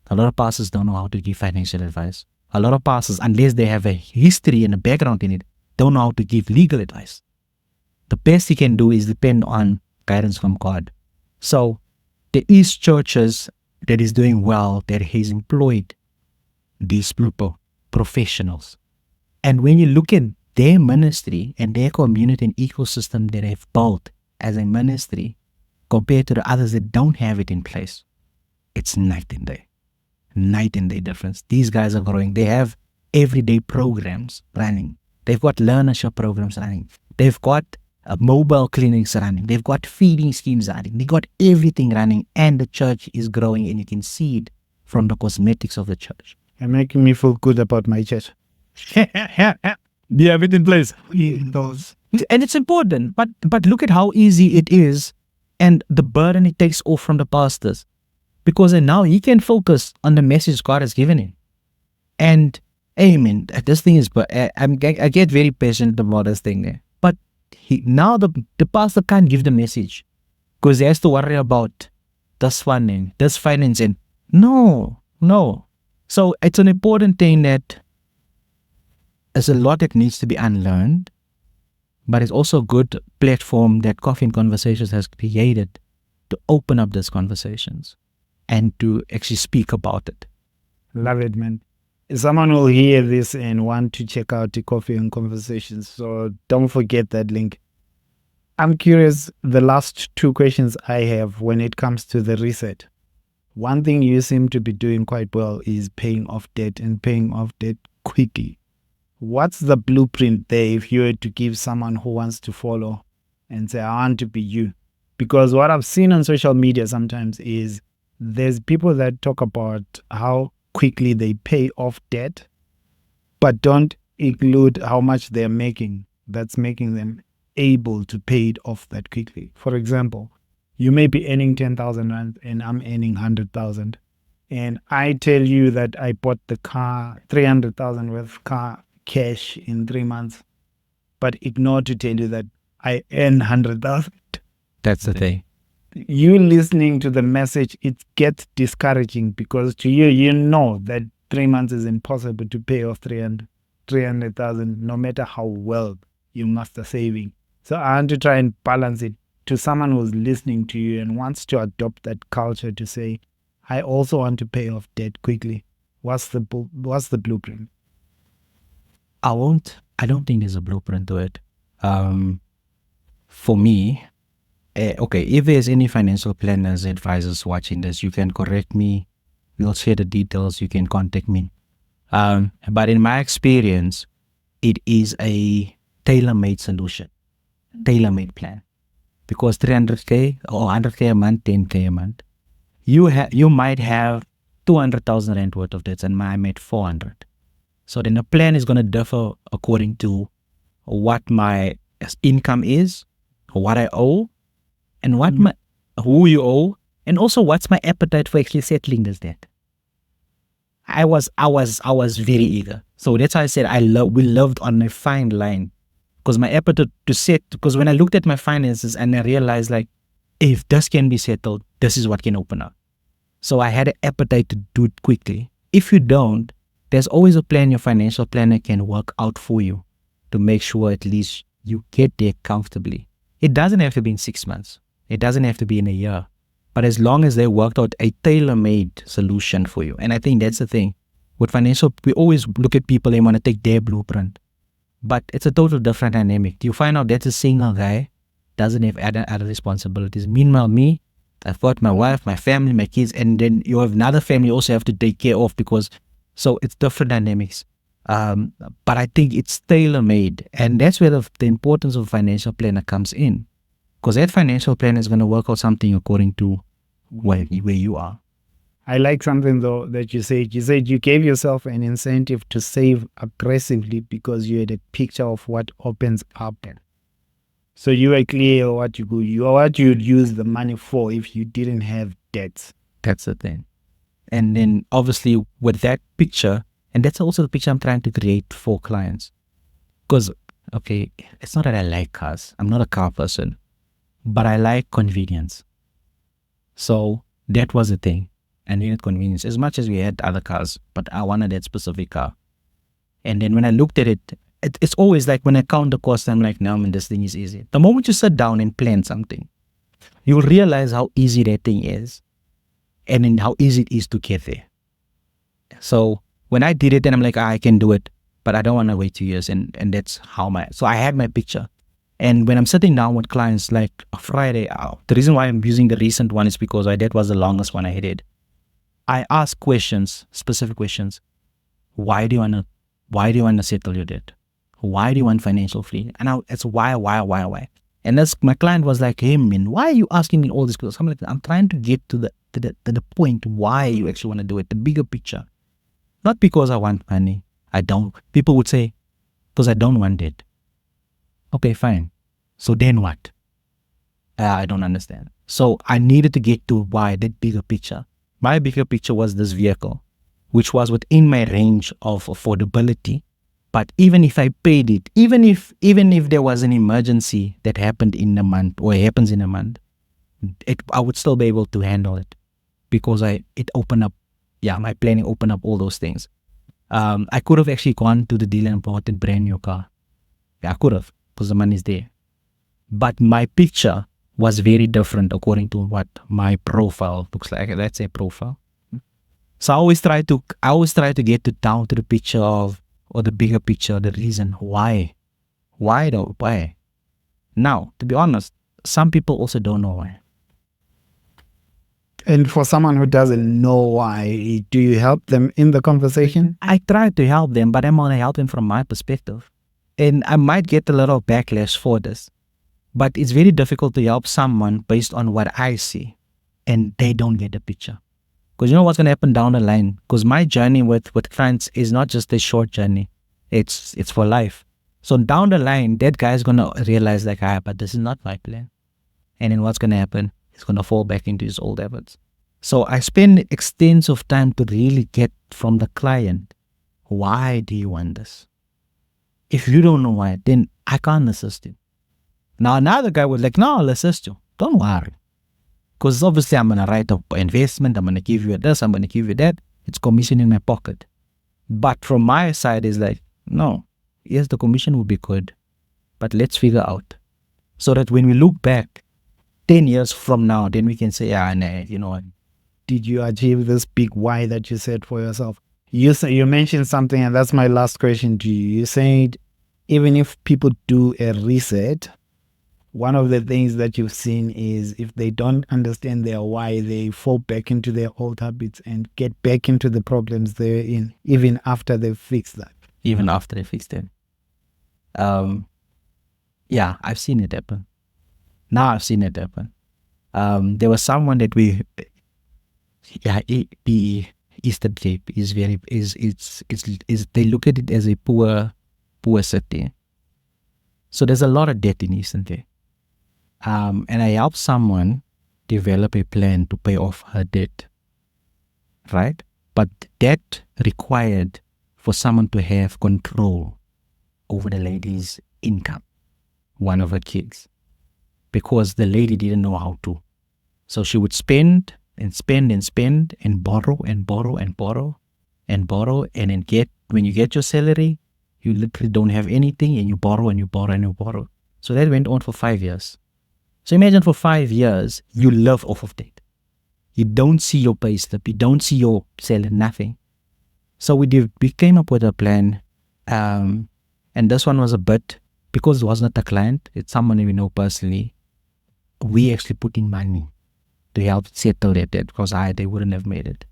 A lot of pastors don't know how to give financial advice. A lot of pastors, unless they have a history and a background in it, don't know how to give legal advice. The best he can do is depend on guidance from God. So there is churches that is doing well, that he's employed these people, professionals. And when you look at their ministry and their community and ecosystem that they've built as a ministry compared to the others that don't have it in place, it's night and day. Night and day difference. These guys are growing. They have everyday programs running. They've got learnership programs running. They've got mobile clinics running. They've got feeding schemes running. They got everything running, and the church is growing, and you can see it from the cosmetics of the church. You're making me feel good about my church. You have it in place. And it's important, but look at how easy it is and the burden it takes off from the pastors, because now he can focus on the message God has given him. And amen, this thing is, I get very passionate about this thing there. But now the pastor can't give the message because he has to worry about this funding, this financing. No. So it's an important thing that there's a lot that needs to be unlearned, but it's also a good platform that Coffee and Conversations has created to open up these conversations and to actually speak about it. Love it, man. Someone will hear this and want to check out the Coffee and Conversations, so don't forget that link. I'm curious, the last 2 questions I have when it comes to the reset. One thing you seem to be doing quite well is paying off debt, and paying off debt quickly. What's the blueprint there if you were to give someone who wants to follow and say, I want to be you? Because what I've seen on social media sometimes is there's people that talk about how quickly they pay off debt, but don't include how much they're making that's making them able to pay it off that quickly. For example, you may be earning 10,000 rand and I'm earning 100,000. And I tell you that I bought the car, 300,000 worth car cash in 3 months, but ignore to tell you that I earn 100,000. That's the thing. You listening to the message, it gets discouraging because to you, you know that 3 months is impossible to pay off 300,000, no matter how well you master saving. So I want to try and balance it to someone who's listening to you and wants to adopt that culture to say, I also want to pay off debt quickly. What's the blueprint? I don't think there's a blueprint to it. For me, okay, if there's any financial planners, advisors watching this, you can correct me. We'll share the details. You can contact me. But in my experience, it is a tailor-made solution, tailor-made plan. Because 300K or 100K a month, 10K a month, you might have 200,000 rand worth of debts and I made 400. So then the plan is going to differ according to what my income is, what I owe, and who you owe, and also what's my appetite for actually settling this debt. I was very eager. So that's why I said we lived on a fine line. Because my appetite to set, because when I looked at my finances and I realized like, if this can be settled, this is what can open up. So I had an appetite to do it quickly. If you don't, there's always a plan your financial planner can work out for you to make sure at least you get there comfortably. It doesn't have to be in 6 months. It doesn't have to be in a year. But as long as they worked out a tailor-made solution for you. And I think that's the thing. With financial, we always look at people and want to take their blueprint. But it's a total different dynamic. You find out that's a single guy, doesn't have other responsibilities. Meanwhile, me, I've got my wife, my family, my kids, and then you have another family you also have to take care of so it's different dynamics. But I think it's tailor-made. And that's where the importance of a financial planner comes in. Because that financial plan is going to work out something according to where you are. I like something though that you said. You said you gave yourself an incentive to save aggressively because you had a picture of what opens up. So you were clear what you'd use the money for if you didn't have debts. That's the thing. And then obviously with that picture, and that's also the picture I'm trying to create for clients. Because, okay, it's not that I like cars. I'm not a car person. But I like convenience. So that was the thing. I needed convenience as much as we had other cars, but I wanted that specific car. And then when I looked at it, it's always like when I count the cost, I'm like, no, man, this thing is easy. The moment you sit down and plan something, you'll realize how easy that thing is and then how easy it is to get there. So when I did it, then I'm like, I can do it, but I don't want to wait 2 years. And that's so I had my picture. And when I'm sitting down with clients like Friday, the reason why I'm using the recent one is because that was the longest one I did. I ask questions, specific questions. Why do you want to settle your debt? Why do you want financial freedom? And it's why? And my client was like, hey man, why are you asking me all these questions? I'm like, I'm trying to get to the point why you actually want to do it, the bigger picture. Not because I want money. I don't. People would say, because I don't want it. Okay, fine. So then what? I don't understand. So I needed to get to why, that bigger picture. My bigger picture was this vehicle, which was within my range of affordability. But even if I paid it, even if there was an emergency that happened in a month or happens in a month, I would still be able to handle it because it opened up, my planning opened up all those things. I could have actually gone to the dealer and bought a brand new car. I could have, because the money is there. But my picture was very different according to what my profile looks like. Let's say profile. So I always try to get down to the picture or the bigger picture, the reason why. Why though? Why? Now, to be honest, some people also don't know why. And for someone who doesn't know why, do you help them in the conversation? I try to help them, but I'm only helping from my perspective. And I might get a little backlash for this. But it's very difficult to help someone based on what I see. And they don't get the picture. Because you know what's going to happen down the line? Because my journey with clients is not just a short journey. It's for life. So down the line, that guy's going to realize like, but this is not my plan. And then what's going to happen? He's going to fall back into his old habits. So I spend extensive time to really get from the client, why do you want this? If you don't know why, then I can't assist you. Now another guy was like, no, I'll assist you. Don't worry. Because obviously I'm going to write up investment. I'm going to give you this. I'm going to give you that. It's commission in my pocket. But from my side is like, no, yes, the commission will be good, but let's figure out. So that when we look back 10 years from now, then we can say, nah, you know what? Did you achieve this big why that you set for yourself? You mentioned something, and that's my last question to you. You said even if people do a reset, one of the things that you've seen is if they don't understand their why, they fall back into their old habits and get back into the problems they're in, even after they've fixed that. Even after they fixed it. Yeah, I've seen it happen. Now I've seen it happen. There was someone that the Eastern Cape is very they look at it as a poor city. So there's a lot of debt in Eastern Cape. And I helped someone develop a plan to pay off her debt. Right? But that required for someone to have control over the lady's income, one of her kids, because the lady didn't know how to. So she would spend and spend and spend and borrow and borrow and borrow and borrow, and then when you get your salary, you literally don't have anything, and you borrow and you borrow and you borrow. So that went on for 5 years. So imagine for 5 years, you live off of that. You don't see your pay slip, you don't see your salary, nothing. So we came up with a plan, and this one was a bit, because it was not a client, it's someone we know personally, we actually put in money to help settle that debt, because they wouldn't have made it.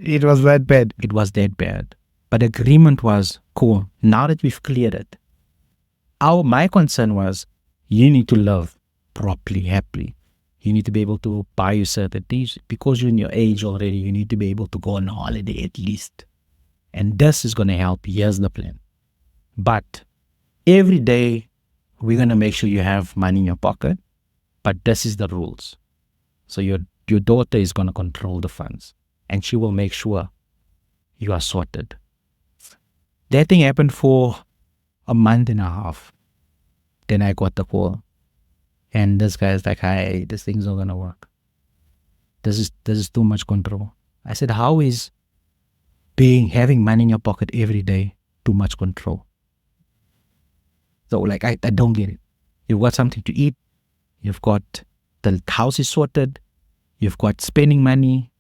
It was that bad. It was that bad. But the agreement was, cool, now that we've cleared it, my concern was, you need to live properly, happily. You need to be able to buy you certain things. Because you're in your age already, you need to be able to go on holiday at least. And this is going to help. Here's the plan. But every day, we're going to make sure you have money in your pocket. But this is the rules. So your daughter is going to control the funds. And she will make sure you are sorted. That thing happened for a month and a half. Then I got the call. And this guy's like, hey, this thing's not going to work. This is too much control. I said, how is having money in your pocket every day too much control? So like, I don't get it. You've got something to eat. You've got the house is sorted. You've got spending money.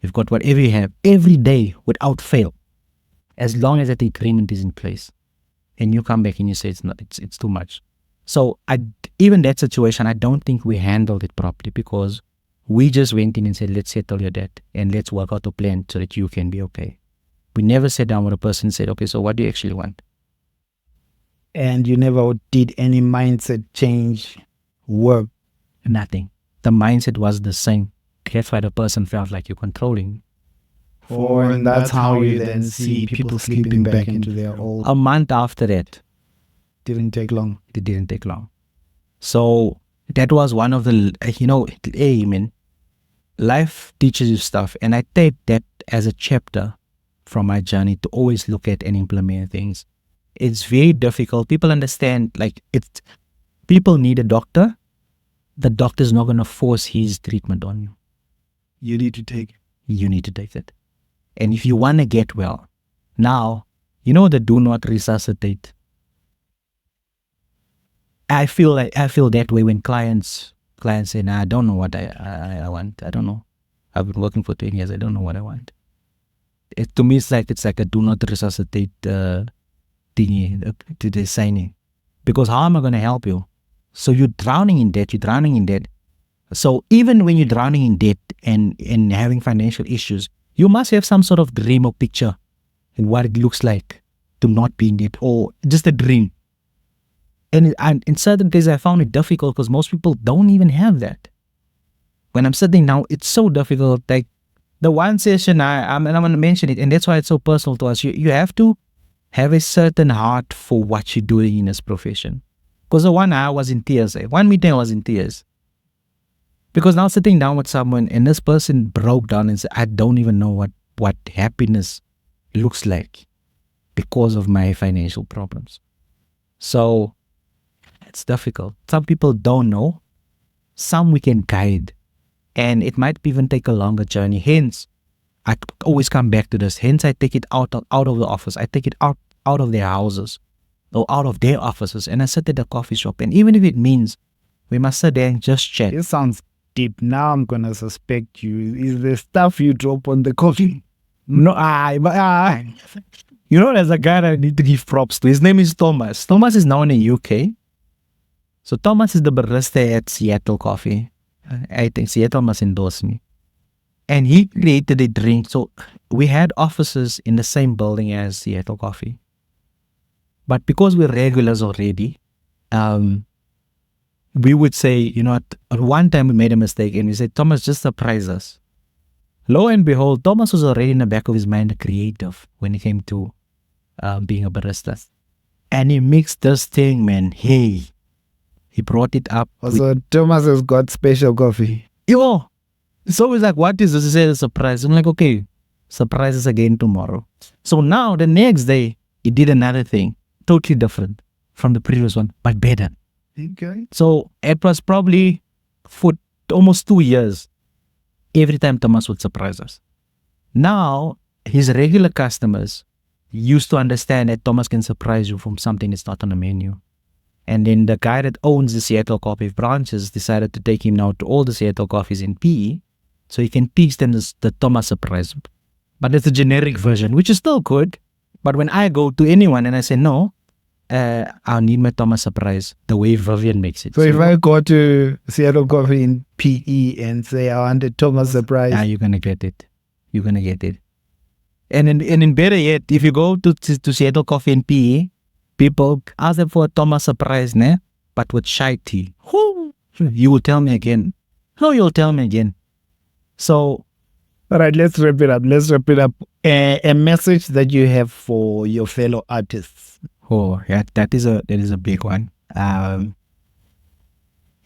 You've got whatever you have every day without fail. As long as that agreement is in place. And you come back and you say it's too much. So even that situation, I don't think we handled it properly, because we just went in and said, let's settle your debt and let's work out a plan so that you can be okay. We never sat down with a person and said, okay, so what do you actually want? And you never did any mindset change work? Nothing. The mindset was the same. That's why the person felt like you're controlling. And that's how you then see people slipping back into their old. A month after that. Didn't take long. It didn't take long. So that was one of the, hey man, life teaches you stuff. And I take that as a chapter from my journey to always look at and implement things. It's very difficult. People understand, people need a doctor. The doctor's not going to force his treatment on you. You need to take it. You need to take it. And if you want to get well, now, the do not resuscitate. I feel that way when clients say, nah, I don't know what I want. I don't know. I've been working for 10 years. I don't know what I want. To me, it's like a do not resuscitate thingy to the signing. Because how am I going to help you? So you're drowning in debt. So even when you're drowning in debt and having financial issues, you must have some sort of dream or picture in what it looks like to not be in debt, or just a dream. And in certain days, I found it difficult because most people don't even have that. When I'm sitting now, it's so difficult. Like the one session, I'm going to mention it, and that's why it's so personal to us. You have to Have a certain heart for what you're doing in this profession. Because the one I was in tears. One meeting I was in tears. Because now sitting down with someone and this person broke down and said, I don't even know what happiness looks like because of my financial problems. So it's difficult. Some people don't know. Some we can guide. And it might even take a longer journey. Hence, I always come back to this. Hence, I take it out of the office. I take it out of their houses or out of their offices. And I sit at the coffee shop. And even if it means we must sit there and just chat. It sounds deep. Now I'm going to suspect you. Is the stuff you drop on the coffee? No, you know, there's a guy that I need to give props to. His name is Thomas. Thomas is now in the UK. So Thomas is the barista at Seattle Coffee. I think Seattle must endorse me. And he created a drink. So we had offices in the same building as Seattle Coffee. But because we're regulars already, we would say, you know, at one time we made a mistake and we said, Thomas, just surprise us. Lo and behold, Thomas was already in the back of his mind a creative when it came to being a barista. And he mixed this thing, man. Hey, he brought it up. So Thomas has got special coffee. Yo, it's always like, what is this? He said a surprise. I'm like, okay, surprise us again tomorrow. So now the next day, he did another thing, totally different from the previous one, but better. Okay. So it was probably for almost 2 years, every time Thomas would surprise us. Now, his regular customers used to understand that Thomas can surprise you from something that's not on the menu. And then the guy that owns the Seattle Coffee branches decided to take him now to all the Seattle Coffees in PE so he can teach them the Thomas surprise. But it's a generic version, which is still good. But when I go to anyone and I say, no, I need my Thomas surprise, the way Vivian makes it. So if I go to Seattle Coffee in PE and say I want a Thomas surprise. You're going to get it. You're going to get it. And in better yet, if you go to Seattle Coffee in PE, people ask them for a Thomas surprise, ne? But with shy tea. You will tell me again. No, you'll tell me again. So, all right, let's wrap it up. A message that you have for your fellow artists. Oh, yeah, that is a big one. You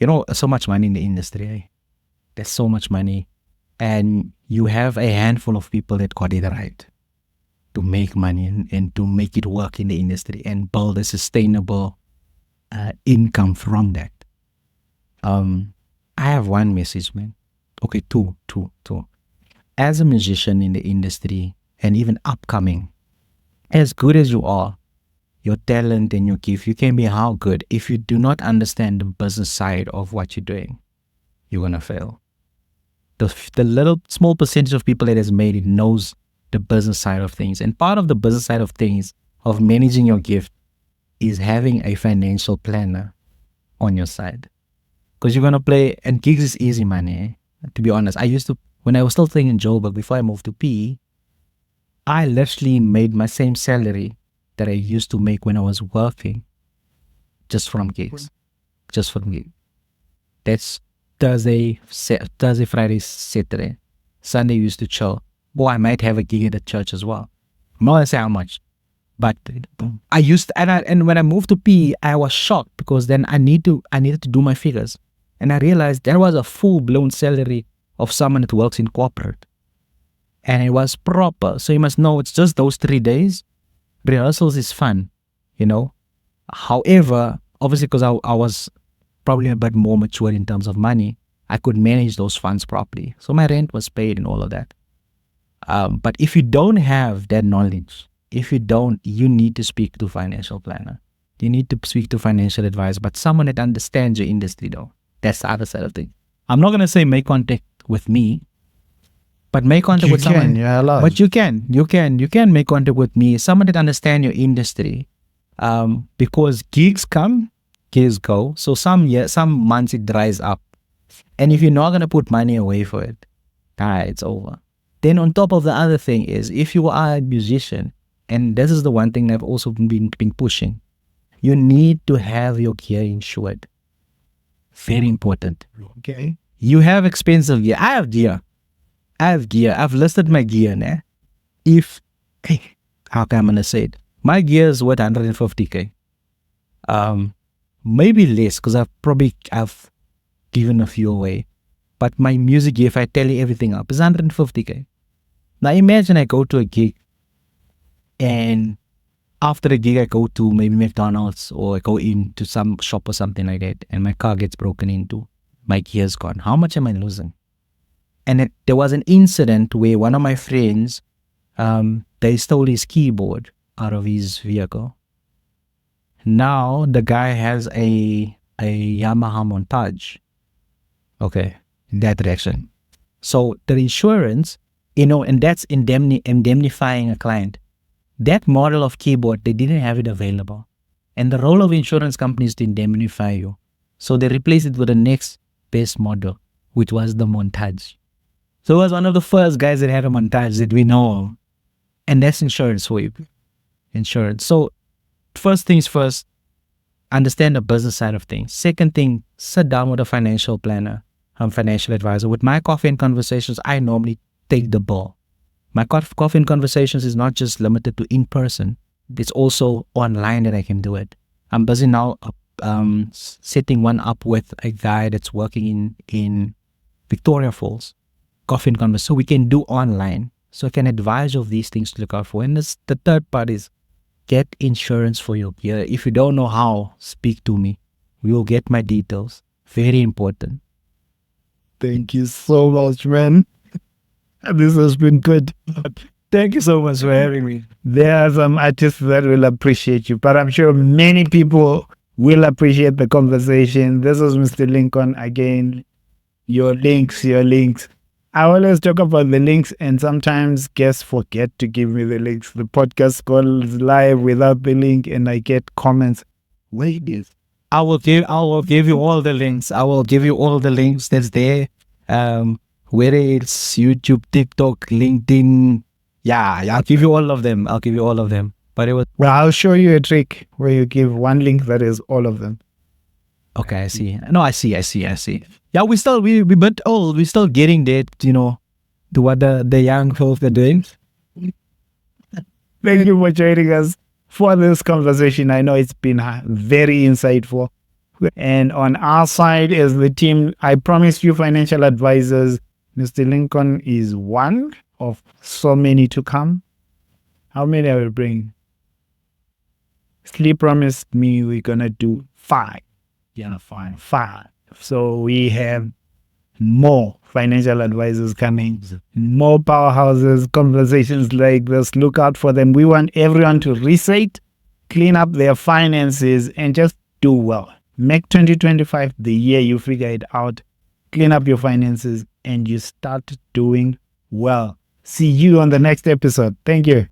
know, so much money in the industry. Eh? There's so much money, and you have a handful of people that got it right to make money and to make it work in the industry and build a sustainable income from that. I have one message, man. Okay, two. As a musician in the industry and even upcoming, as good as you are, your talent and your gift, you can be how good. If you do not understand the business side of what you're doing, you're going to fail. The little small percentage of people that has made it knows the business side of things. And part of the business side of things, of managing your gift, is having a financial planner on your side. Because you're going to play, and gigs is easy money. To be honest, I used to, when I was still staying in Joburg before I moved to PE, I literally made my same salary that I used to make when I was working just from gigs. That's Thursday, Friday, Saturday. Sunday used to chill. Or I might have a gig at the church as well. I'm not going to say how much. But I used to, and when I moved to PE, I was shocked because then I needed to do my figures. And I realized there was a full-blown salary of someone that works in corporate. And it was proper. So you must know it's just those 3 days. Rehearsals is fun, you know. However, obviously because I was probably a bit more mature in terms of money, I could manage those funds properly. So my rent was paid and all of that. But if you don't have that knowledge, you need to speak to a financial planner. You need to speak to financial advisor, but someone that understands your industry though. That's the other side of things. I'm not going to say make contact with me, but make contact with someone. You're allowed. But you can make contact with me, someone that understands your industry. Because gigs come, gigs go. So some months it dries up. And if you're not going to put money away for it, it's over. Then on top of the other thing is, if you are a musician, and this is the one thing I've also been pushing, you need to have your gear insured. Very important. Okay. You have expensive gear. I have gear. I've listed my gear now. How can I say it? My gear is worth 150K. Maybe less because I've given a few away. But my music gear, if I tally everything up, is 150K. Now imagine I go to a gig and after the gig I go to maybe McDonald's or I go into some shop or something like that and my car gets broken into. My gear's gone. How much am I losing? And there was an incident where one of my friends, they stole his keyboard out of his vehicle. Now the guy has a Yamaha Montage. Okay, in that direction. So the insurance, and that's indemnifying a client. That model of keyboard, they didn't have it available. And the role of insurance companies is to indemnify you. So they replaced it with the next best model, which was the Montage. So it was one of the first guys that had a Montage that we know of. And that's insurance for you. Insurance. So first things first, understand the business side of things. Second thing, sit down with a financial planner, financial advisor. With my coffee and conversations, I normally take the ball. My coffee and conversations is not just limited to in person. It's also online that I can do it. I'm busy now setting one up with a guy that's working in Victoria Falls, coffee and conversation. So we can do online. So I can advise you of these things to look out for. And the third part is get insurance for your gear. If you don't know how, speak to me. We will get my details. Very important. Thank you so much, man. This has been good. Thank you so much for having me. There are some artists that will appreciate you, but I'm sure many people will appreciate the conversation. This is Mr. Lincoln again. Your links. I always talk about the links, and sometimes guests forget to give me the links. The podcast goes live without the link, and I get comments. Wait, this. I will give you all the links. I will give you all the links that's there. Whether it's YouTube, TikTok, LinkedIn. Yeah, I'll give you all of them. But well, I'll show you a trick where you give one link that is all of them. Okay, I see. No, I see. Yeah, we still getting that, to what the young folks are doing. Thank you for joining us for this conversation. I know it's been very insightful. And on our side as the team, I promise you financial advisors, Mr. Lincoln is one of so many to come. How many I will bring? Sleep promised me we're going to do 5. Yeah, 5. 5. So we have more financial advisors coming, more powerhouses, conversations like this. Look out for them. We want everyone to reset, clean up their finances, and just do well. Make 2025 the year you figure it out, clean up your finances, and you start doing well. See you on the next episode. Thank you.